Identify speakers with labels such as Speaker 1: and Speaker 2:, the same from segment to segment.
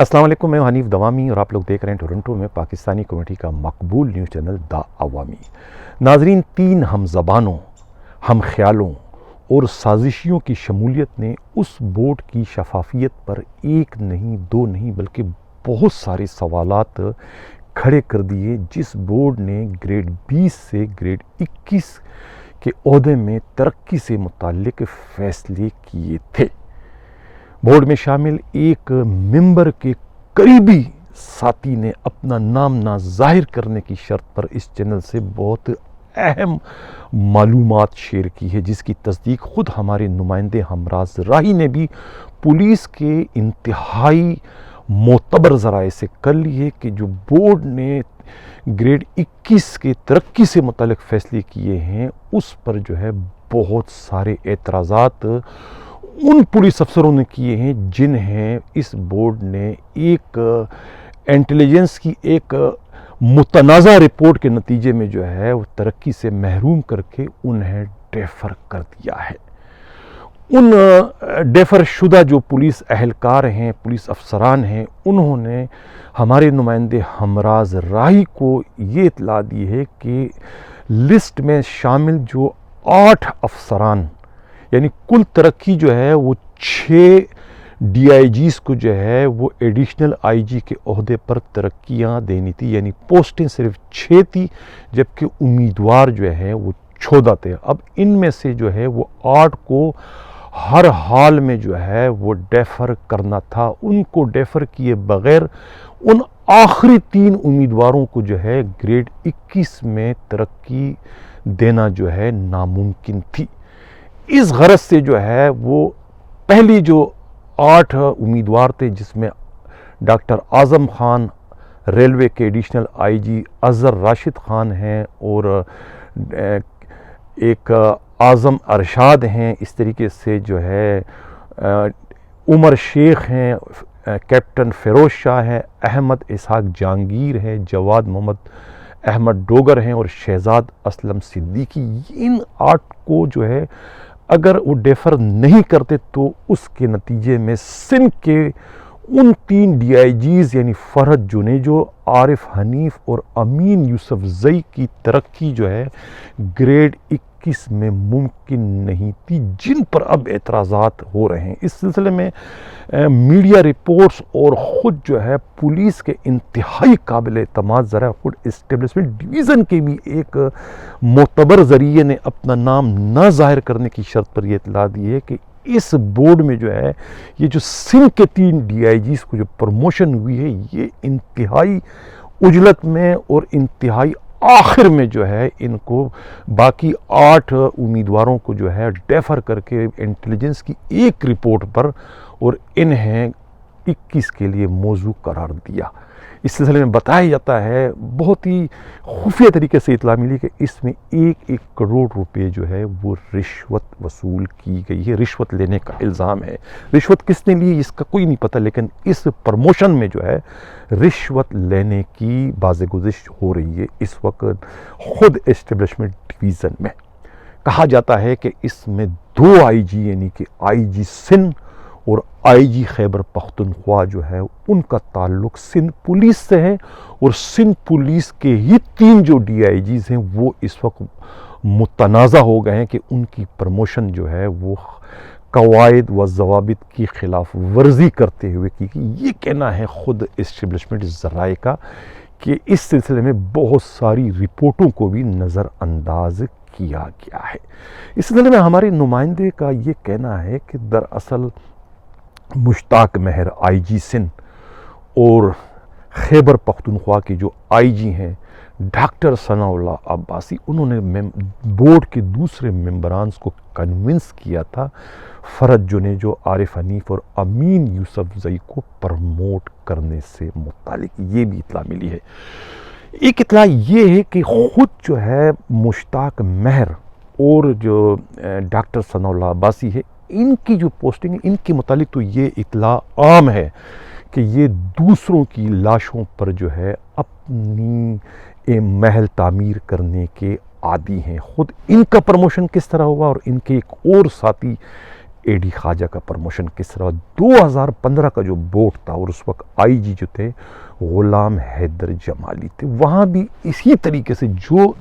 Speaker 1: السلام علیکم، میں حنیف دوامی اور آپ لوگ دیکھ رہے ہیں ٹورنٹو میں پاکستانی کمیونٹی کا مقبول نیوز چینل دا عوامی۔ ناظرین، 3 ہم زبانوں، ہم خیالوں اور سازشیوں کی شمولیت نے اس بورڈ کی شفافیت پر ایک نہیں، 2 نہیں بلکہ بہت سارے سوالات کھڑے کر دیے، جس بورڈ نے گریڈ 20 سے گریڈ 21 کے عہدے میں ترقی سے متعلق فیصلے کیے تھے۔ بورڈ میں شامل ایک ممبر کے قریبی ساتھی نے اپنا نام نہ ظاہر کرنے کی شرط پر اس چینل سے بہت اہم معلومات شیئر کی ہے، جس کی تصدیق خود ہمارے نمائندے ہمراز راہی نے بھی پولیس کے انتہائی معتبر ذرائع سے کر لی ہے کہ جو بورڈ نے گریڈ 21 کے ترقی سے متعلق فیصلے کیے ہیں، اس پر جو ہے بہت سارے اعتراضات ان پولیس افسروں نے کیے ہیں جنہیں اس بورڈ نے ایک انٹیلیجنس کی ایک متنازع رپورٹ کے نتیجے میں جو ہے وہ ترقی سے محروم کر کے انہیں ڈیفر کر دیا ہے۔ ان ڈیفر شدہ جو پولیس اہلکار ہیں، پولیس افسران ہیں، انہوں نے ہمارے نمائندے ہمراز راہی کو یہ اطلاع دی ہے کہ لسٹ میں شامل جو 8 افسران، یعنی کل ترقی جو ہے وہ 6 ڈی آئی جیز کو جو ہے وہ ایڈیشنل آئی جی کے عہدے پر ترقیاں دینی تھی، یعنی پوسٹیں صرف 6 تھی، جبکہ امیدوار جو ہے وہ 14 تھے۔ اب ان میں سے جو ہے وہ 8 کو ہر حال میں جو ہے وہ ڈیفر کرنا تھا۔ ان کو ڈیفر کیے بغیر ان آخری 3 امیدواروں کو جو ہے گریڈ 21 میں ترقی دینا جو ہے ناممکن تھی۔ اس غرض سے جو ہے وہ پہلی جو 8 امیدوار تھے، جس میں ڈاکٹر اعظم خان ریلوے کے ایڈیشنل آئی جی، اظہر راشد خان ہیں اور ایک اعظم ارشاد ہیں، اس طریقے سے جو ہے عمر شیخ ہیں، کیپٹن فیروز شاہ ہیں، احمد اسحاق جہانگیر ہیں، جواد محمد احمد ڈوگر ہیں اور شہزاد اسلم صدیقی۔ ان 8 کو جو ہے اگر وہ ڈیفر نہیں کرتے تو اس کے نتیجے میں سندھ کے ان 3 ڈی آئی جیز یعنی فرحت جنیجو، عارف حنیف اور امین یوسف زئی کی ترقی جو ہے گریڈ 21 میں ممکن نہیں تھی، جن پر اب اعتراضات ہو رہے ہیں۔ اس سلسلے میں میڈیا رپورٹس اور خود جو ہے پولیس کے انتہائی قابل اعتماد ذرائع، خود اسٹیبلشمنٹ ڈویژن کے بھی ایک معتبر ذریعے نے اپنا نام نہ ظاہر کرنے کی شرط پر یہ اطلاع دی ہے کہ اس بورڈ میں جو ہے یہ جو سندھ کے 3 ڈی آئی جیز کو جو پروموشن ہوئی ہے، یہ انتہائی عجلت میں اور انتہائی آخر میں جو ہے ان کو باقی 8 امیدواروں کو جو ہے ڈیفر کر کے انٹیلیجنس کی ایک رپورٹ پر اور انہیں 21 کے لیے موضوع قرار دیا۔ اس سلسلے میں بتایا جاتا ہے، بہت ہی خفیہ طریقے سے اطلاع ملی کہ اس میں 1 کروڑ روپے جو ہے وہ رشوت وصول کی گئی ہے، رشوت لینے کا الزام ہے۔ رشوت کس نے لی اس کا کوئی نہیں پتہ، لیکن اس پروموشن میں جو ہے رشوت لینے کی بازگزش ہو رہی ہے اس وقت خود اسٹیبلشمنٹ ڈویژن میں۔ کہا جاتا ہے کہ اس میں 2 آئی جی یعنی کہ آئی جی سندھ اور آئی جی خیبر پختونخوا جو ہے ان کا تعلق سندھ پولیس سے ہے، اور سندھ پولیس کے ہی 3 جو ڈی آئی جیز ہیں وہ اس وقت متنازع ہو گئے ہیں کہ ان کی پروموشن جو ہے وہ قواعد و ضوابط کی خلاف ورزی کرتے ہوئے کی گئی۔ یہ کہنا ہے خود اسٹیبلشمنٹ ذرائع کا کہ اس سلسلے میں بہت ساری رپورٹوں کو بھی نظر انداز کیا گیا ہے۔ اس سلسلے میں ہمارے نمائندے کا یہ کہنا ہے کہ دراصل مشتاق مہر آئی جی سندھ اور خیبر پختونخوا کے جو آئی جی ہیں ڈاکٹر ثناء اللہ عباسی، انہوں نے بورڈ کے دوسرے ممبران کو کنونس کیا تھا فرحت جنیجو، عارف حنیف اور امین یوسف زئی کو پرموٹ کرنے سے متعلق یہ بھی اطلاع ملی ہے۔ ایک اطلاع یہ ہے کہ خود جو ہے مشتاق مہر اور جو ڈاکٹر ثناء اللہ عباسی ہے، ان کی جو پوسٹنگ ہے، ان کے متعلق تو یہ اطلاع عام ہے کہ یہ دوسروں کی لاشوں پر جو ہے اپنی محل تعمیر کرنے کے عادی ہیں۔ خود ان کا پروموشن کس طرح ہوا اور ان کے ایک اور ساتھی اے ڈی خواجہ کا پروموشن کس طرح 2015 کا جو بورڈ تھا، اور اس وقت آئی جی جو تھے غلام حیدر جمالی تھے، وہاں بھی اسی طریقے سے جو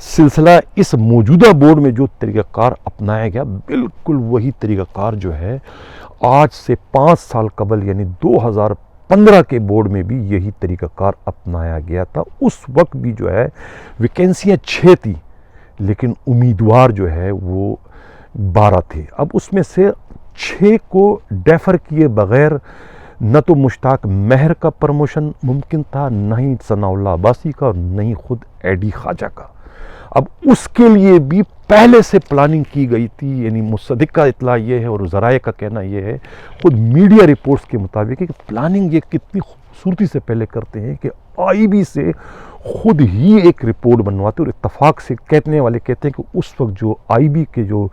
Speaker 1: سلسلہ اس موجودہ بورڈ میں جو طریقہ کار اپنایا گیا، بالکل وہی طریقہ کار جو ہے آج سے 5 سال قبل یعنی 2015 کے بورڈ میں بھی یہی طریقہ کار اپنایا گیا تھا۔ اس وقت بھی جو ہے ویکینسیاں 6 تھی، لیکن امیدوار جو ہے وہ 12 تھے۔ اب اس میں سے 6 کو ڈیفر کیے بغیر نہ تو مشتاق مہر کا پروموشن ممکن تھا، نہ ہی ثناء اللہ عباسی کا، اور نہ ہی خود اے ڈی خواجہ کا۔ اب اس کے لیے بھی پہلے سے پلاننگ کی گئی تھی، یعنی مصدقہ اطلاع یہ ہے اور ذرائع کا کہنا یہ ہے، خود میڈیا رپورٹس کے مطابق، کہ پلاننگ یہ کتنی خوبصورتی سے پہلے کرتے ہیں کہ آئی بی سے خود ہی ایک رپورٹ بنواتے، اور اتفاق سے کہنے والے کہتے ہیں کہ اس وقت جو آئی بی کے جو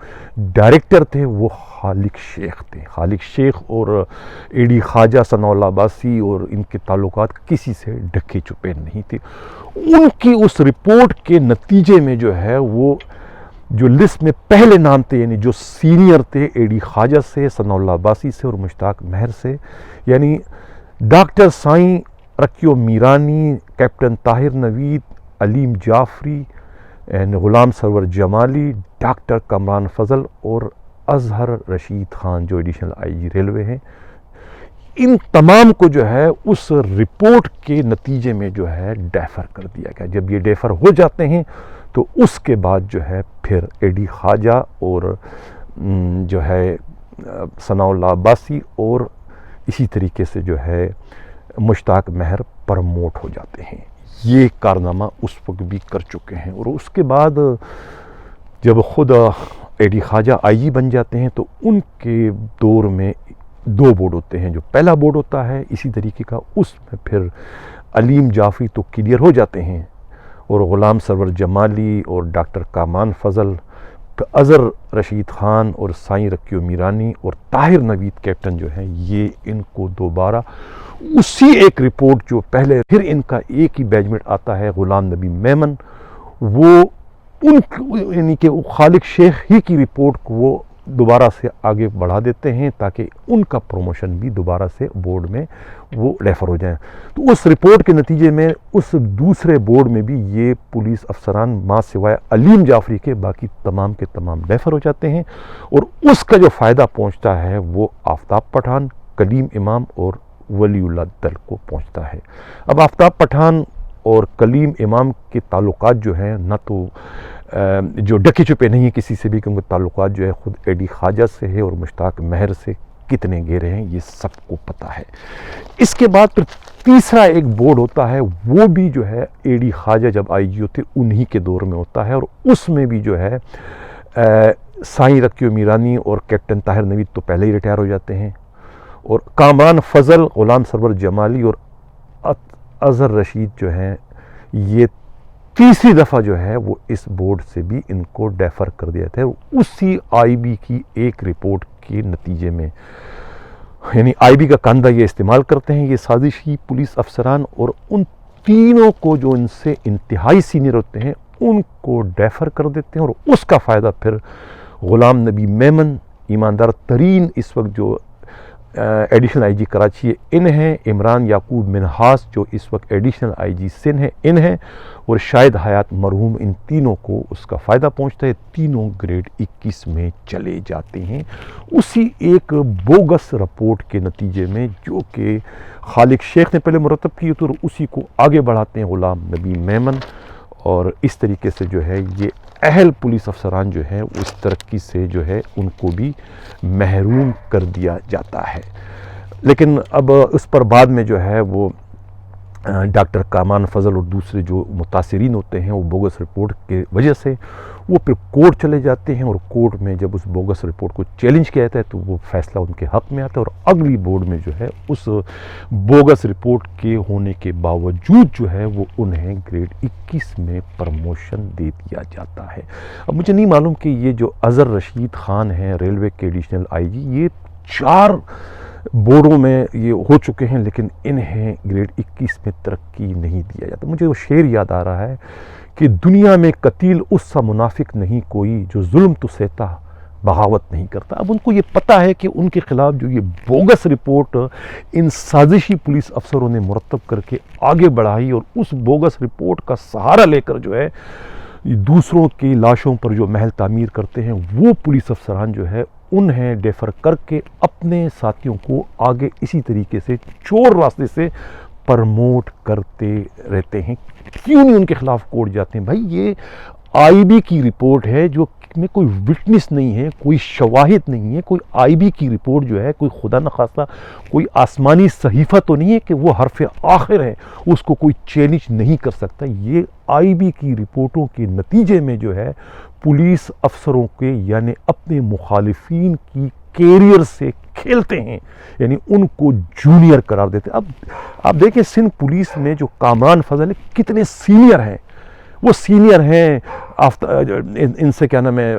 Speaker 1: ڈائریکٹر تھے وہ خالق شیخ تھے۔ خالق شیخ اور اے ڈی خواجہ ثناء اللہ عباسی اور ان کے تعلقات کسی سے ڈھکے چھپے نہیں تھے۔ ان کی اس رپورٹ کے نتیجے میں جو ہے وہ جو لسٹ میں پہلے نام تھے، یعنی جو سینئر تھے اے ڈی خواجہ سے، ثناء اللہ عباسی سے اور مشتاق مہر سے، یعنی ڈاکٹر سائیں رکیو میرانی، کیپٹن طاہر نوید، علیم جعفری، غلام سرور جمالی، ڈاکٹر کامران فضل اور اظہر رشید خان جو ایڈیشنل آئی جی ریلوے ہیں، ان تمام کو جو ہے اس رپورٹ کے نتیجے میں جو ہے ڈیفر کر دیا گیا۔ جب یہ ڈیفر ہو جاتے ہیں تو اس کے بعد جو ہے پھر اے ڈی خواجہ اور جو ہے ثناء اللہ عباسی اور اسی طریقے سے جو ہے مشتاق مہر پرموٹ ہو جاتے ہیں۔ یہ کارنامہ اس وقت بھی کر چکے ہیں، اور اس کے بعد جب خود اے ڈی خواجہ آئی جی بن جاتے ہیں تو ان کے دور میں 2 بورڈ ہوتے ہیں۔ جو پہلا بورڈ ہوتا ہے اسی طریقے کا، اس میں پھر علیم جعفری تو کلیئر ہو جاتے ہیں، اور غلام سرور جمالی اور ڈاکٹر کامران فضل، اظہر رشید خان اور سائیں رکیو میرانی اور طاہر نوید کیپٹن جو ہیں، یہ ان کو دوبارہ اسی ایک رپورٹ جو پہلے پھر ان کا ایک ہی بیچ میٹ آتا ہے غلام نبی میمن، وہ ان یعنی کہ خالق شیخ ہی کی رپورٹ کو وہ دوبارہ سے آگے بڑھا دیتے ہیں تاکہ ان کا پروموشن بھی دوبارہ سے بورڈ میں وہ ریفر ہو جائیں۔ تو اس رپورٹ کے نتیجے میں اس دوسرے بورڈ میں بھی یہ پولیس افسران ماں سوائے علیم جعفری کے باقی تمام کے تمام ریفر ہو جاتے ہیں، اور اس کا جو فائدہ پہنچتا ہے وہ آفتاب پٹھان، کلیم امام اور ولی اللہ دل کو پہنچتا ہے۔ اب آفتاب پٹھان اور کلیم امام کے تعلقات جو ہیں نہ تو جو ڈکے چھپے نہیں ہیں کسی سے بھی، کیونکہ تعلقات جو ہے خود اے ڈی خواجہ سے ہے اور مشتاق مہر سے کتنے گہرے ہیں یہ سب کو پتہ ہے۔ اس کے بعد پھر تیسرا ایک بورڈ ہوتا ہے، وہ بھی جو ہے اے ڈی خواجہ جب آئی جی ہوتے انہی کے دور میں ہوتا ہے، اور اس میں بھی جو ہے سائیں رکیو میرانی اور کیپٹن طاہر نوید تو پہلے ہی ریٹائر ہو جاتے ہیں، اور کامران فضل، غلام سرور جمالی اور اظہر رشید جو ہیں، یہ تیسری دفعہ جو ہے وہ اس بورڈ سے بھی ان کو ڈیفر کر دیا تھا، اسی آئی بی کی ایک رپورٹ کے نتیجے میں، یعنی آئی بی کا کاندھا یہ استعمال کرتے ہیں یہ سازشی پولیس افسران، اور ان تینوں کو جو ان سے انتہائی سینئر ہوتے ہیں ان کو ڈیفر کر دیتے ہیں، اور اس کا فائدہ پھر غلام نبی میمن، ایماندار ترین اس وقت جو ایڈیشنل آئی جی کراچی ان ہیں، عمران یعقوب منہاس جو اس وقت ایڈیشنل آئی جی سندھ ہیں ان ہیں، اور شاہد حیات مرحوم، ان تینوں کو اس کا فائدہ پہنچتا ہے۔ تینوں گریڈ 21 میں چلے جاتے ہیں اسی ایک بوگس رپورٹ کے نتیجے میں، جو کہ خالق شیخ نے پہلے مرتب کی تو اسی کو آگے بڑھاتے ہیں غلام نبی میمن، اور اس طریقے سے جو ہے یہ اہل پولیس افسران جو ہیں اس ترقی سے جو ہے ان کو بھی محروم کر دیا جاتا ہے۔ لیکن اب اس پر بعد میں جو ہے وہ ڈاکٹر کامران فضل اور دوسرے جو متاثرین ہوتے ہیں وہ بوگس رپورٹ کے وجہ سے وہ پھر کورٹ چلے جاتے ہیں، اور کورٹ میں جب اس بوگس رپورٹ کو چیلنج کیا جاتا ہے تو وہ فیصلہ ان کے حق میں آتا ہے، اور اگلی بورڈ میں جو ہے اس بوگس رپورٹ کے ہونے کے باوجود جو ہے وہ انہیں گریڈ 21 میں پرموشن دے دیا جاتا ہے۔ اب مجھے نہیں معلوم کہ یہ جو اظہر رشید خان ہیں ریلوے کے ایڈیشنل آئی جی، یہ 4 بورڈوں میں یہ ہو چکے ہیں لیکن انہیں گریڈ 21 میں ترقی نہیں دیا جاتا۔ مجھے وہ شعر یاد آ رہا ہے کہ دنیا میں قتیل اس سا منافق نہیں کوئی، جو ظلم تو سہتا بغاوت نہیں کرتا۔ اب ان کو یہ پتہ ہے کہ ان کے خلاف جو یہ بوگس رپورٹ ان سازشی پولیس افسروں نے مرتب کر کے آگے بڑھائی، اور اس بوگس رپورٹ کا سہارا لے کر جو ہے دوسروں کی لاشوں پر جو محل تعمیر کرتے ہیں، وہ پولیس افسران جو ہے انہیں ڈیفر کر کے اپنے ساتھیوں کو آگے اسی طریقے سے چور راستے سے پرموٹ کرتے رہتے ہیں۔ کیوں نہیں ان کے خلاف کوڑ جاتے ہیں؟ بھائی یہ آئی بی کی رپورٹ ہے، جو میں کوئی وٹنس نہیں ہے، کوئی شواہد نہیں ہے، کوئی آئی بی کی رپورٹ جو ہے کوئی خدا نخواستہ کوئی آسمانی صحیفہ تو نہیں ہے کہ وہ حرف آخر ہے، اس کو کوئی چیلنج نہیں کر سکتا۔ یہ آئی بی کی رپورٹوں کے نتیجے میں جو ہے پولیس افسروں کے یعنی اپنے مخالفین کی کیریئر سے کھیلتے ہیں، یعنی ان کو جونیئر قرار دیتے ہیں۔ اب آپ دیکھیں سندھ پولیس میں جو کامران فضل کتنے سینئر ہیں، وہ سینئر ہیں ان سے کیا نام ہے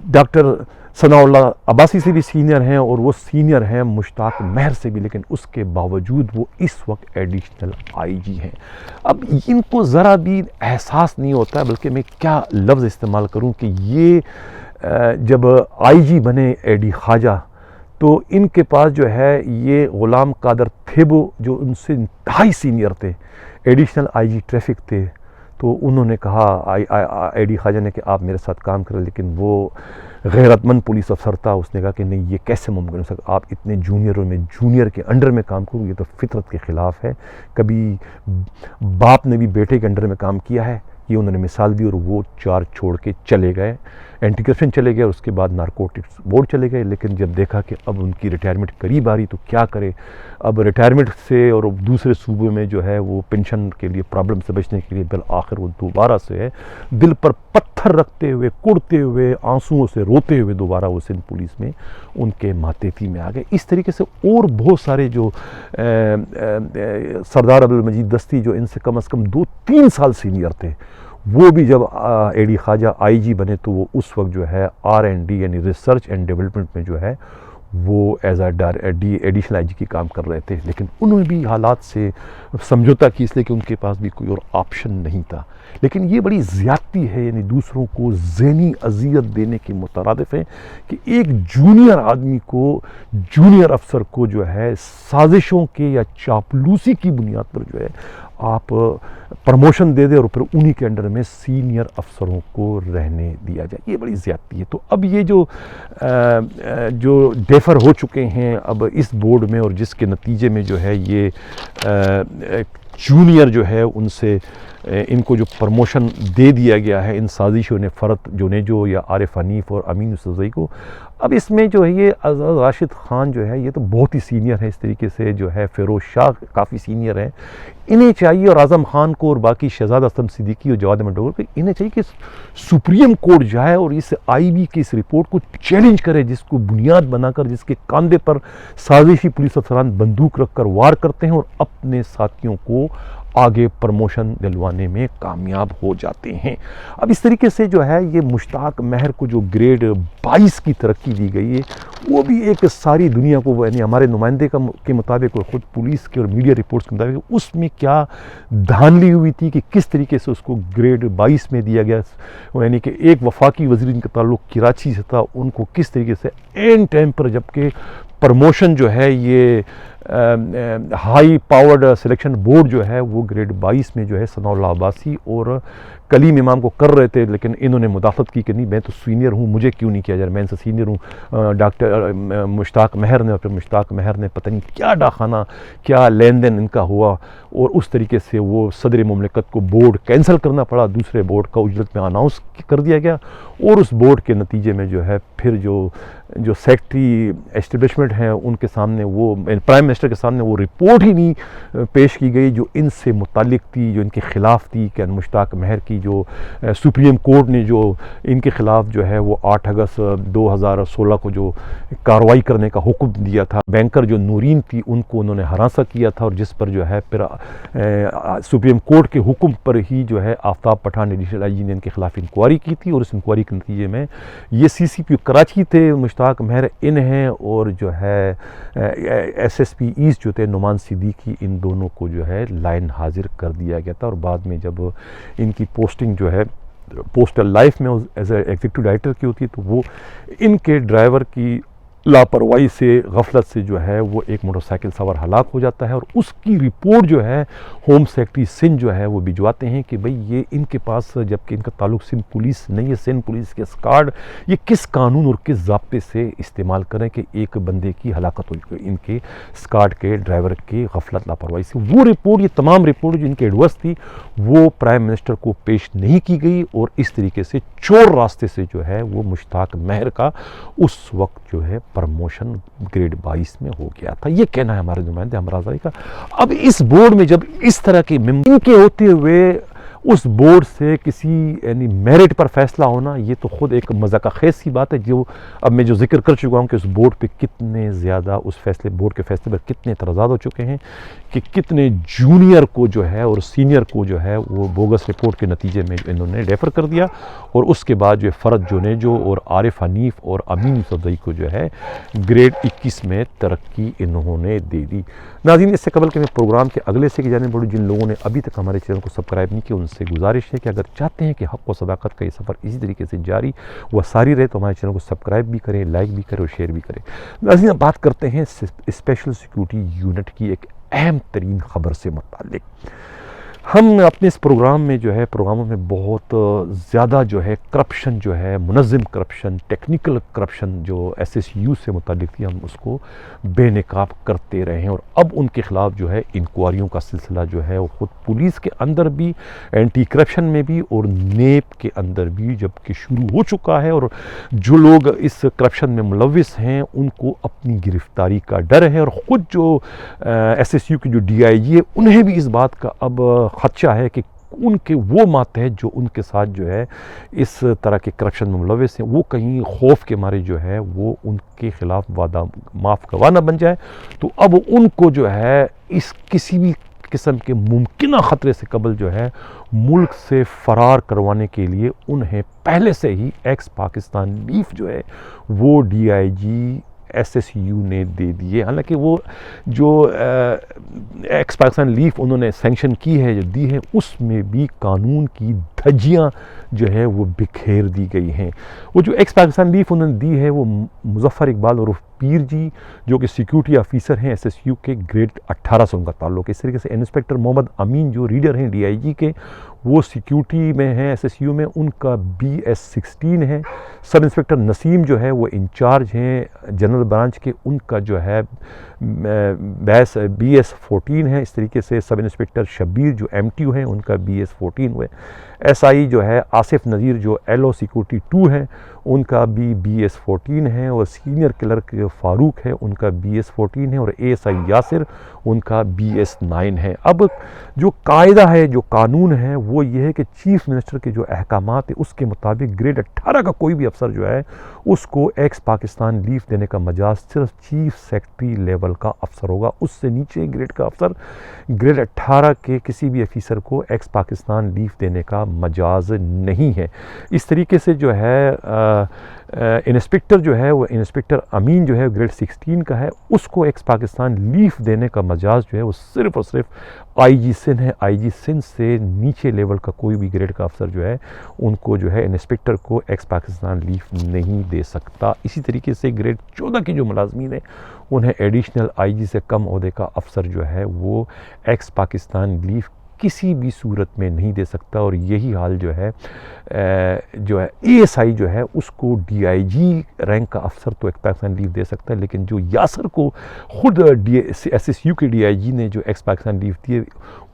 Speaker 1: ڈاکٹر ثناء اللہ عباسی سے بھی سینئر ہیں، اور وہ سینئر ہیں مشتاق مہر سے بھی، لیکن اس کے باوجود وہ اس وقت ایڈیشنل آئی جی ہیں۔ اب ان کو ذرا بھی احساس نہیں ہوتا، بلکہ میں کیا لفظ استعمال کروں کہ یہ جب آئی جی بنے اے ڈی خواجہ، تو ان کے پاس جو ہے یہ غلام قادر تھیبو جو ان سے انتہائی سینئر تھے، ایڈیشنل آئی جی ٹریفک تھے، تو انہوں نے کہا اے ڈی خواجہ نے کہ آپ میرے ساتھ کام کریں، لیکن وہ غیرت مند پولیس افسر تھا، اس نے کہا کہ نہیں یہ کیسے ممکن ہو سکتا، آپ اتنے جونیئروں میں جونیئر کے انڈر میں کام کروں، یہ تو فطرت کے خلاف ہے۔ کبھی باپ نے بھی بیٹے کے انڈر میں کام کیا ہے، یہ انہوں نے مثال دی، اور وہ چار چھوڑ کے چلے گئے، اینٹی کرپشن چلے گئے، اور اس کے بعد نارکوٹکس بورڈ چلے گئے۔ لیکن جب دیکھا کہ اب ان کی ریٹائرمنٹ قریب آ رہی تو کیا کرے، اب ریٹائرمنٹ سے اور دوسرے صوبے میں جو ہے وہ پینشن کے لیے پرابلم سے بچنے کے لیے بالآخر وہ دوبارہ سے ہے دل پر پتھر رکھتے ہوئے، کڑتے ہوئے، آنسوؤں سے روتے ہوئے دوبارہ وہ سندھ پولیس میں ان کے ماتحتی میں آ گئے۔ اس طریقے سے اور بہت سارے جو سردار عبدالمجید دستی جو ان سے کم از کم 2-3 سال سینئر تھے، وہ بھی جب اے ڈی خواجہ آئی جی بنے تو وہ اس وقت جو ہے R&D یعنی ریسرچ اینڈ ڈیولپمنٹ میں جو ہے وہ ایز ایڈیشنل آئی جی کی کام کر رہے تھے، لیکن انہوں نے بھی حالات سے سمجھوتا کی، اس لیے کہ ان کے پاس بھی کوئی اور آپشن نہیں تھا۔ لیکن یہ بڑی زیادتی ہے، یعنی دوسروں کو ذہنی اذیت دینے کے مترادف ہے کہ ایک جونیئر آدمی کو، جونیئر افسر کو جو ہے سازشوں کے یا چاپلوسی کی بنیاد پر جو ہے آپ پروموشن دے دیں، اور پھر انہی کے انڈر میں سینئر افسروں کو رہنے دیا جائے، یہ بڑی زیادتی ہے۔ تو اب یہ جو ڈیفر ہو چکے ہیں اب اس بورڈ میں، اور جس کے نتیجے میں جو ہے یہ جونیئر جو ہے ان سے ان کو جو پروموشن دے دیا گیا ہے ان سازشوں نے، فرد جو یا عارف حنیف اور امین السزئی کو، اب اس میں جو ہے یہ راشد خان جو ہے یہ تو بہت ہی سینئر ہے، اس طریقے سے جو ہے فیروز شاہ کافی سینئر ہیں، انہیں چاہیے، اور اعظم خان کو اور باقی شہزاد اسلم صدیقی اور جواد احمد ڈوگر کو انہیں چاہیے کہ سپریم کورٹ جائے اور اس آئی بی کی اس رپورٹ کو چیلنج کرے، جس کو بنیاد بنا کر جس کے کاندھے پر سازشی پولیس افسران بندوق رکھ کر وار کرتے ہیں اور اپنے ساتھیوں کو آگے پروموشن دلوانے میں کامیاب ہو جاتے ہیں۔ اب اس طریقے سے جو ہے یہ مشتاق مہر کو جو گریڈ 22 کی ترقی دی گئی ہے، وہ بھی ایک ساری دنیا کو، یعنی ہمارے نمائندے کے مطابق اور خود پولیس کے اور میڈیا رپورٹس کے مطابق اس میں کیا دھاندلی ہوئی تھی کہ کس طریقے سے اس کو گریڈ 22 میں دیا گیا، یعنی کہ ایک وفاقی وزیر جن کا تعلق کراچی سے تھا، ان کو کس طریقے سے این ٹائم پر، جبکہ پروموشن جو ہے یہ ہائی پاورڈ سلیکشن بورڈ جو ہے وہ گریڈ 22 میں جو ہے ثناء اللہ عباسی اور کلیم امام کو کر رہے تھے، لیکن انہوں نے مداخلت کی کہ نہیں میں تو سینئر ہوں، مجھے کیوں نہیں کیا جا رہا، میں ان سے سینئر ہوں۔ ڈاکٹر مشتاق مہر نے، اور پھر مشتاق مہر نے پتہ نہیں کیا ڈاخانہ، کیا لین دین ان کا ہوا، اور اس طریقے سے وہ صدر مملکت کو بورڈ کینسل کرنا پڑا، دوسرے بورڈ کا اجرت میں اناؤنس کر دیا گیا، اور اس بورڈ کے نتیجے میں جو ہے پھر جو سیکٹری اسٹیبلشمنٹ ہیں ان کے سامنے وہ پرائم منسٹر کے سامنے وہ رپورٹ ہی نہیں پیش کی گئی جو ان سے متعلق تھی، جو ان کے خلاف تھی، کہ مشتاق مہر کی جو سپریم کورٹ نے جو ان کے خلاف جو ہے وہ 8 اگست 2016 کو جو کارروائی کرنے کا حکم دیا تھا، بینکر جو نورین تھی ان کو انہوں نے ہراساں کیا تھا، اور جس پر جو ہے پھر سپریم کورٹ کے حکم پر ہی جو ہے آفتاب پٹھان ایڈیشنل آئی جی نے ان کے خلاف انکوائری کی تھی، اور اس انکوائری کے نتیجے میں یہ سی سی پی کراچی تھے مشتاق مہر ان ہیں، اور جو ہے ایس ایس پی ایسٹ جو تھے نعمان صدیقی، ان دونوں کو جو ہے لائن حاضر کر دیا گیا تھا، اور بعد میں جب ان کی پوسٹنگ جو ہے پوسٹل لائف میں ایز اے ایگزیکٹو ڈائریکٹر کی ہوتی ہے، تو وہ ان کے ڈرائیور کی لاپرواہی سے، غفلت سے جو ہے وہ ایک موٹر سائیکل سوار ہلاک ہو جاتا ہے، اور اس کی رپورٹ جو ہے ہوم سیکرٹری سندھ جو ہے وہ بھجواتے ہیں کہ بھئی یہ ان کے پاس، جبکہ ان کا تعلق سندھ پولیس نہیں ہے، سندھ پولیس کے اسکواڈ یہ کس قانون اور کس ضابطے سے استعمال کریں کہ ایک بندے کی ہلاکت ہو ان کے اسکواڈ کے ڈرائیور کی غفلت لاپرواہی سے۔ وہ رپورٹ، یہ تمام رپورٹ جو ان کے ایڈورس تھی وہ پرائم منسٹر کو پیش نہیں کی گئی، اور اس طریقے سے چور راستے سے جو ہے وہ مشتاق مہر کا اس وقت جو ہے پرموشن گریڈ 22 میں ہو گیا تھا۔ یہ کہنا ہے ہمارے نمائندے ہمراز بھائی کا۔ اب اس بورڈ میں جب اس طرح کے ممکن کے ہوتے ہوئے اس بورڈ سے کسی یعنی میرٹ پر فیصلہ ہونا، یہ تو خود ایک مذاق خیز سی بات ہے، جو اب میں جو ذکر کر چکا ہوں کہ اس بورڈ پہ کتنے زیادہ اس فیصلے، بورڈ کے فیصلے پر کتنے اعتراضات ہو چکے ہیں، کہ کتنے جونیئر کو جو ہے اور سینئر کو جو ہے وہ بوگس رپورٹ کے نتیجے میں انہوں نے ریفر کر دیا، اور اس کے بعد جو فرد جونیجو اور عارف حنیف اور امین صدئی کو جو ہے گریڈ 21 میں ترقی انہوں نے دے دی۔ ناظرین، اس سے قبل کہ میں پروگرام کے اگلے سے کی جانب بڑھوں، جن لوگوں نے ابھی تک ہمارے چینل کو سبسکرائب نہیں کیا ان سے گزارش ہے کہ اگر چاہتے ہیں کہ حق و صداقت کا یہ سفر اسی طریقے سے جاری و ساری رہے تو ہمارے چینل کو سبسکرائب بھی کریں، لائک بھی کریں اور شیئر بھی کریں۔ ناظرین، بات کرتے ہیں اسپیشل سیکیورٹی یونٹ کی ایک اہم ترین خبر سے متعلق۔ ہم اپنے اس پروگرام میں جو ہے پروگراموں میں بہت زیادہ جو ہے کرپشن جو ہے، منظم کرپشن، ٹیکنیکل کرپشن جو ایس ایس یو سے متعلق تھی، ہم اس کو بے نقاب کرتے رہے ہیں، اور اب ان کے خلاف جو ہے انکوائریوں کا سلسلہ جو ہے وہ خود پولیس کے اندر بھی، اینٹی کرپشن میں بھی اور نیب کے اندر بھی جب کہ شروع ہو چکا ہے، اور جو لوگ اس کرپشن میں ملوث ہیں ان کو اپنی گرفتاری کا ڈر ہے، اور خود جو ایس ایس یو کی جو ڈی آئی جی ہے انہیں بھی اس بات کا اب خدشہ ہے کہ ان کے وہ ماتحت جو ان کے ساتھ جو ہے اس طرح کے کرپشن میں ملوث ہیں، وہ کہیں خوف کے مارے جو ہے وہ ان کے خلاف وعدہ معاف گواہ نہ بن جائے، تو اب ان کو جو ہے اس کسی بھی قسم کے ممکنہ خطرے سے قبل جو ہے ملک سے فرار کروانے کے لیے انہیں پہلے سے ہی ایکس پاکستان لیف جو ہے وہ D I G S S U نے دے دیے۔ حالانکہ وہ جو ایکس پاکستان لیف انہوں نے سینکشن کی ہے، جو دی ہے، اس میں بھی قانون کی دھجیاں جو ہے وہ بکھیر دی گئی ہیں۔ وہ جو ایکس پاکستان لیف انہوں نے دی ہے وہ مظفر اقبال عرف پیر جی، جو کہ سیکیورٹی آفیسر ہیں ایس ایس یو کے، گریڈ 18 سے ان کا تعلق ہے۔ اس طریقے سے انسپیکٹر محمد امین جو ریڈر ہیں ڈی آئی جی کے، وہ سیکیورٹی میں ہیں ایس ایس یو میں، ان کا BS 16 ہے۔ سب انسپیکٹر نسیم جو ہے وہ انچارج ہیں جنرل برانچ کے، ان کا جو ہے BS 14 ہے۔ اس طریقے سے سب انسپیکٹر شبیر جو MTO ہیں ان کا BS 14 ہوئے۔ SI جو ہے آصف نذیر جو LO سیکیورٹی 2 ہیں ان کا بھی BS 14 ہے، اور سینئر کلرک فاروق ہے ان کا BS 14 ہے، اور ASI یاسر ان کا BS 9 ہے۔ اب جو قاعدہ ہے، جو قانون ہے وہ یہ ہے کہ چیف منسٹر کے جو احکامات ہیں اس کے مطابق گریڈ 18 کا کوئی بھی افسر جو ہے اس کو ایکس پاکستان لیف دینے کا مجاز صرف چیف سیکرٹری لیول کا افسر ہوگا۔ اس سے نیچے گریڈ کا افسر گریڈ 18 کے کسی بھی افیسر کو ایکس پاکستان لیف دینے کا مجاز نہیں ہے۔ اس طریقے سے جو ہے انسپیکٹر جو ہے وہ انسپیکٹر امین جو ہے گریڈ 16 کا ہے، اس کو ایکس پاکستان لیف دینے کا مجاز جو ہے وہ صرف اور صرف آئی جی سندھ ہے۔ آئی جی سندھ سے نیچے لیول کا کوئی بھی گریڈ کا افسر جو ہے ان کو جو ہے انسپیکٹر کو ایکس پاکستان لیف نہیں دے سکتا۔ اسی طریقے سے گریڈ 14 کی جو ملازمین ہیں انہیں ایڈیشنل آئی جی سے کم عہدے کا افسر جو ہے وہ ایکس پاکستان لیف کسی بھی صورت میں نہیں دے سکتا، اور یہی حال جو ہے ASI جو ہے اس کو DIG رینک کا افسر تو ایکس پاکستان لیف دے سکتا ہے، لیکن جو یاسر کو خود SSU کے DIG نے جو ایکس پاکستان لیف دی ہے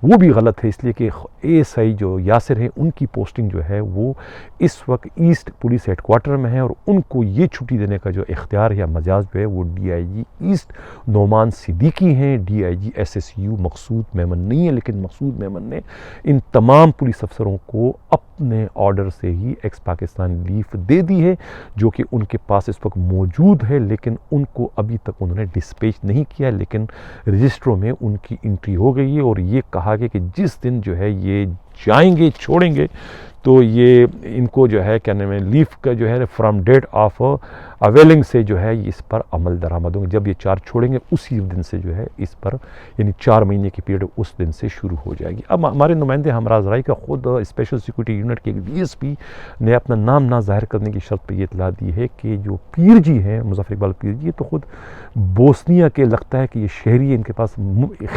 Speaker 1: وہ بھی غلط ہے، اس لیے کہ ASI جو یاسر ہیں ان کی پوسٹنگ جو ہے وہ اس وقت ایسٹ پولیس ہیڈ کوارٹر میں ہے، اور ان کو یہ چھٹی دینے کا جو اختیار یا مجاز جو ہے وہ DIG ایسٹ نعمان صدیقی ہیں۔ DIG SSU مقصود میمن نہیں ہے، لیکن مقصود میمن نے ان تمام پولیس افسروں کو اپنے آرڈر سے ہی ایکس پاکستان لیف دے دی ہے، جو کہ ان کے پاس اس وقت موجود ہے، لیکن ان کو ابھی تک انہوں نے ڈسپیچ نہیں کیا، لیکن رجسٹروں میں ان کی انٹری ہو گئی ہے، اور یہ کہا گیا کہ جس دن جو ہے یہ جائیں گے، چھوڑیں گے، تو یہ ان کو جو ہے کیا نام ہے لیف کا جو ہے فرام ڈیٹ آف اویلنگ سے جو ہے اس پر عمل درآمد ہوں گے۔ جب یہ 4 چھوڑیں گے اسی دن سے جو ہے اس پر یعنی 4 مہینے کی پیریڈ اس دن سے شروع ہو جائے گی۔ اب ہمارے نمائندے ہمراز رائی کا خود اسپیشل سیکورٹی یونٹ کے ایک DSP نے اپنا نام نہ ظاہر کرنے کی شرط پہ یہ اطلاع دی ہے کہ جو پیر جی ہیں مظفر اقبال پیر جی تو خود بوسنیا کے لگتا ہے کہ یہ شہری ہے، ان کے پاس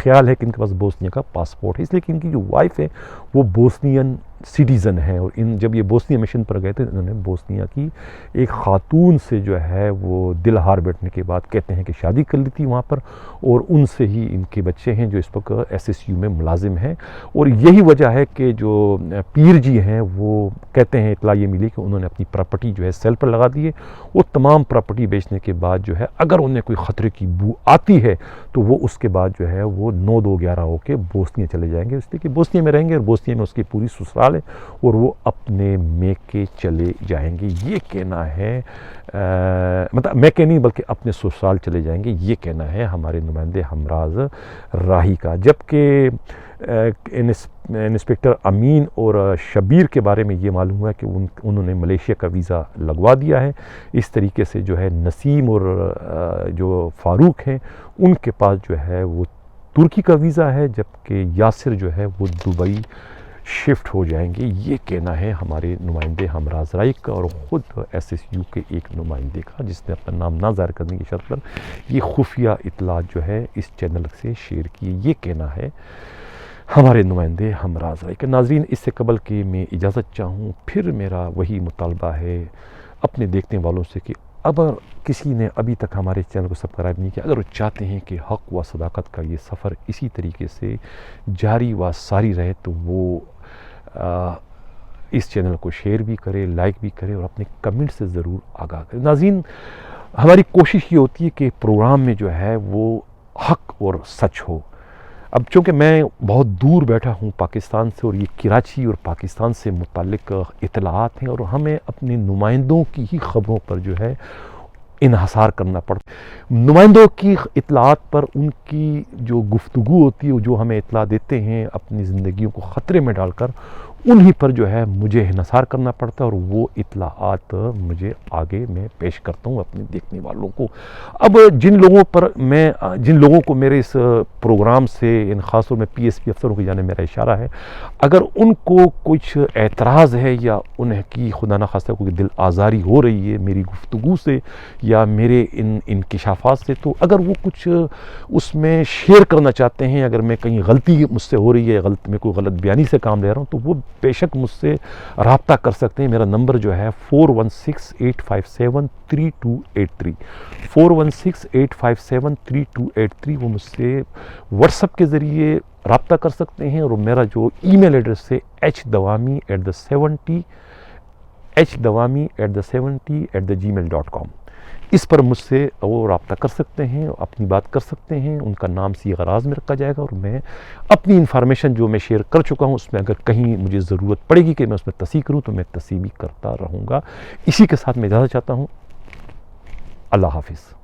Speaker 1: خیال ہے کہ ان کے پاس بوسنیا کا پاسپورٹ ہے، اس لیے کہ ان کی جو وائف ہے وہ بوسنین سٹیزن ہے، اور جب یہ بوسنیا مشن پر گئے تھے انہوں نے بوسنیا کی ایک خاتون سے جو ہے وہ دل ہار بیٹھنے کے بعد کہتے ہیں کہ شادی کر لی تھی وہاں پر، اور ان سے ہی ان کے بچے ہیں جو اس وقت SSU میں ملازم ہیں، اور یہی وجہ ہے کہ جو پیر جی ہیں وہ کہتے ہیں اطلاع یہ ملی کہ انہوں نے اپنی پراپرٹی جو ہے سیل پر لگا دی ہے، وہ تمام پراپرٹی بیچنے کے بعد جو ہے اگر انہیں کوئی خطرے کی بو آتی ہے تو وہ اس کے بعد جو ہے وہ 9-2-11 ہو کے بوسنیا چلے جائیں گے، اس لیے کہ بوسنیا میں رہیں گے اور بوسنیا میں اس کی پوری سسرال ہے اور وہ اپنے میکے چلے جائیں گے، یہ کہنا ہے مطلب میکے نہیں بلکہ اپنے سسرال چلے جائیں گے، یہ کہنا ہے ہمارے نمائندے ہمراز راہی کا۔ جبکہ انسپیکٹر امین اور شبیر کے بارے میں یہ معلوم ہوا کہ انہوں نے ملیشیا کا ویزا لگوا دیا ہے، اس طریقے سے جو ہے نسیم اور جو فاروق ہیں ان کے پاس جو ہے وہ ترکی کا ویزا ہے، جبکہ یاسر جو ہے وہ دبئی شفٹ ہو جائیں گے، یہ کہنا ہے ہمارے نمائندے ہمراز رائی کا اور خود SSU کے ایک نمائندے کا، جس نے اپنا نام نہ ظاہر کرنے کی شرط پر یہ خفیہ اطلاع جو ہے اس چینل سے شیئر کی، یہ کہنا ہے ہمارے نمائندے ہمراز رائی کا۔ ناظرین، اس سے قبل کہ میں اجازت چاہوں، پھر میرا وہی مطالبہ ہے اپنے دیکھنے والوں سے کہ اگر کسی نے ابھی تک ہمارے چینل کو سبسکرائب نہیں کیا، اگر وہ چاہتے ہیں کہ حق و صداقت کا یہ سفر اسی طریقے سے جاری و ساری رہے تو وہ اس چینل کو شیئر بھی کرے، لائک بھی کرے اور اپنے کمنٹ سے ضرور آگاہ کرے۔ ناظرین، ہماری کوشش یہ ہوتی ہے کہ پروگرام میں جو ہے وہ حق اور سچ ہو۔ اب چونکہ میں بہت دور بیٹھا ہوں پاکستان سے اور یہ کراچی اور پاکستان سے متعلق اطلاعات ہیں اور ہمیں اپنے نمائندوں کی ہی خبروں پر جو ہے انحصار کرنا پڑتا ہے، نمائندوں کی اطلاعات پر ان کی جو گفتگو ہوتی ہے، جو ہمیں اطلاع دیتے ہیں اپنی زندگیوں کو خطرے میں ڈال کر، انہی پر جو ہے مجھے انحصار کرنا پڑتا ہے اور وہ اطلاعات مجھے آگے میں پیش کرتا ہوں اپنے دیکھنے والوں کو۔ اب جن لوگوں کو میرے اس پروگرام سے ان خاص طور میں PSP افسروں کی جانب میرا اشارہ ہے، اگر ان کو کچھ اعتراض ہے یا انہیں کی خدا نخواستہ کوئی دل آزاری ہو رہی ہے میری گفتگو سے یا میرے ان انکشافات سے، تو اگر وہ کچھ اس میں شیئر کرنا چاہتے ہیں، اگر میں کہیں غلطی مجھ سے ہو رہی ہے، میں کوئی غلط بیانی سے کام لے رہا ہوں، تو وہ بے شک مجھ سے رابطہ کر سکتے ہیں۔ میرا نمبر جو ہے 4168573283 4168573283، وہ مجھ سے واٹس ایپ کے ذریعے رابطہ کر سکتے ہیں، اور میرا جو ای میل ایڈریس ہے hdawami@gmail.com، اس پر مجھ سے وہ رابطہ کر سکتے ہیں، اپنی بات کر سکتے ہیں، ان کا نام صیغہ راز میں رکھا جائے گا، اور میں اپنی انفارمیشن جو میں شیئر کر چکا ہوں اس میں اگر کہیں مجھے ضرورت پڑے گی کہ میں اس میں تصحیح کروں تو میں تصحیح بھی کرتا رہوں گا۔ اسی کے ساتھ میں اجازت چاہتا ہوں، اللہ حافظ۔